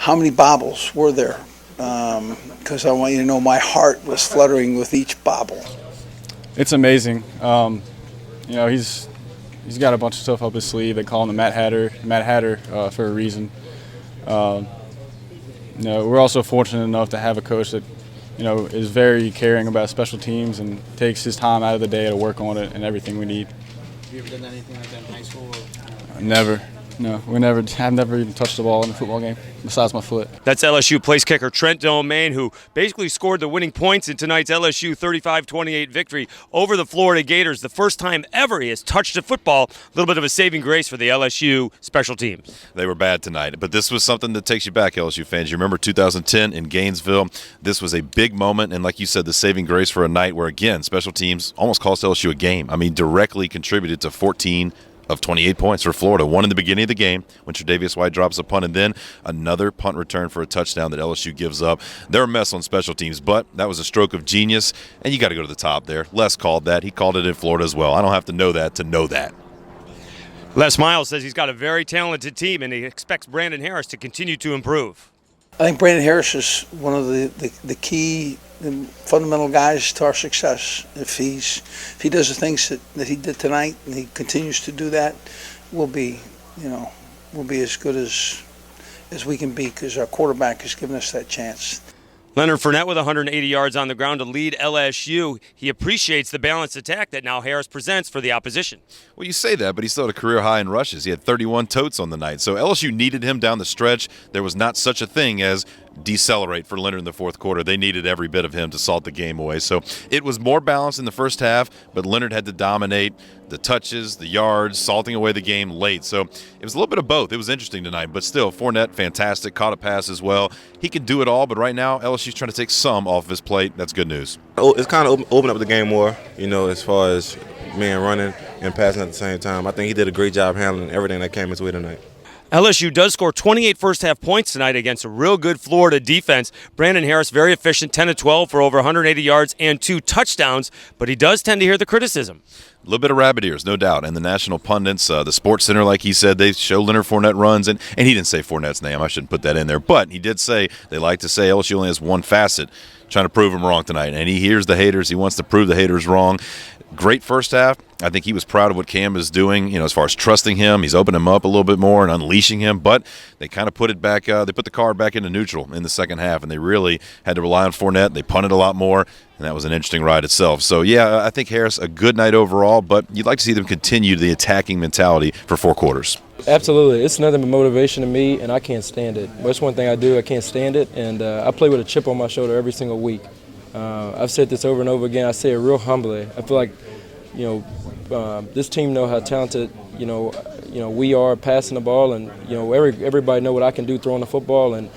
how many bobbles were there? Because I want you to know my heart was fluttering with each bobble. It's amazing. He's got a bunch of stuff up his sleeve. They call him the Matt Hatter for a reason. We're also fortunate enough to have a coach that, is very caring about special teams and takes his time out of the day to work on it and everything we need. Have you ever done anything like that in high school? Never. No, I've never even touched the ball in a football game besides my foot. That's LSU place kicker Trent Domingue, who basically scored the winning points in tonight's LSU 35-28 victory over the Florida Gators. The first time ever he has touched a football. A little bit of a saving grace for the LSU special teams. They were bad tonight, but this was something that takes you back, LSU fans. You remember 2010 in Gainesville? This was a big moment, and like you said, the saving grace for a night where, again, special teams almost cost LSU a game. I mean, directly contributed to 14 of 28 points for Florida. One in the beginning of the game when Tre'Davious White drops a punt, and then another punt return for a touchdown that LSU gives up. They're a mess on special teams, but that was a stroke of genius, and you got to go to the top there. Les called that. He called it in Florida as well. I don't have to know that to know that. Les Miles says he's got a very talented team, and he expects Brandon Harris to continue to improve. I think Brandon Harris is one of the key fundamental guys to our success. If he does the things that he did tonight and he continues to do that, we'll be as good as we can be because our quarterback has given us that chance. Leonard Fournette with 180 yards on the ground to lead LSU. He appreciates the balanced attack that now Harris presents for the opposition. Well, you say that, but he still had a career high in rushes. He had 31 totes on the night. So LSU needed him down the stretch. There was not such a thing as decelerate for Leonard in the fourth quarter. They needed every bit of him to salt the game away. So it was more balanced in the first half, but Leonard had to dominate the touches, the yards, salting away the game late. So it was a little bit of both. It was interesting tonight, but still, Fournette, fantastic, caught a pass as well. He can do it all, but right now LSU's trying to take some off of his plate. That's good news. It's kind of opened up the game more, as far as man running and passing at the same time. I think he did a great job handling everything that came his way tonight. LSU does score 28 first-half points tonight against a real good Florida defense. Brandon Harris, very efficient, 10 of 12 for over 180 yards and 2 touchdowns, but he does tend to hear the criticism. A little bit of rabbit ears, no doubt. And the national pundits, the Sports Center, like he said, they show Leonard Fournette runs. And he didn't say Fournette's name. I shouldn't put that in there. But he did say they like to say LSU only has one facet, trying to prove him wrong tonight. And he hears the haters. He wants to prove the haters wrong. Great first half. I think he was proud of what Cam is doing, as far as trusting him. He's opened him up a little bit more and unleashing him. But they kind of put it back. They put the car back into neutral in the second half, and they really had to rely on Fournette. They punted a lot more, and that was an interesting ride itself. So, yeah, I think Harris, a good night overall, but you'd like to see them continue the attacking mentality for 4 quarters. Absolutely. It's nothing but motivation to me, and I can't stand it. That's one thing I do. I can't stand it, and I play with a chip on my shoulder every single week. I've said this over and over again. I say it real humbly. I feel like, this team know how talented, we are passing the ball, and everybody know what I can do throwing the football, and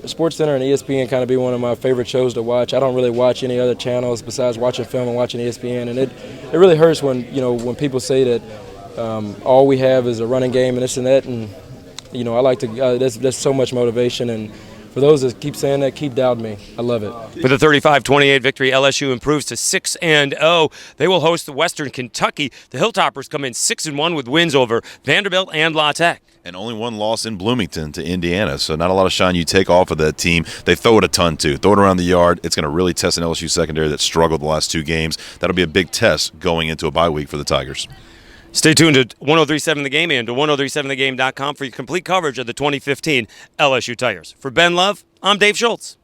Sports Center and ESPN kind of be one of my favorite shows to watch. I don't really watch any other channels besides watching film and watching ESPN, and it really hurts when when people say that all we have is a running game and this and that, and I like to. There's so much motivation, and for those that keep saying that, keep doubting me. I love it. With a 35-28 victory, LSU improves to 6-0. They will host the Western Kentucky. The Hilltoppers come in 6-1 with wins over Vanderbilt and La Tech. And only one loss in Bloomington to Indiana, so not a lot of shine you take off of that team. They throw it a ton, too. Throw it around the yard. It's going to really test an LSU secondary that struggled the last 2 games. That'll be a big test going into a bye week for the Tigers. Stay tuned to 1037 The Game and to 1037thegame.com for your complete coverage of the 2015 LSU Tigers. For Ben Love, I'm Dave Schultz.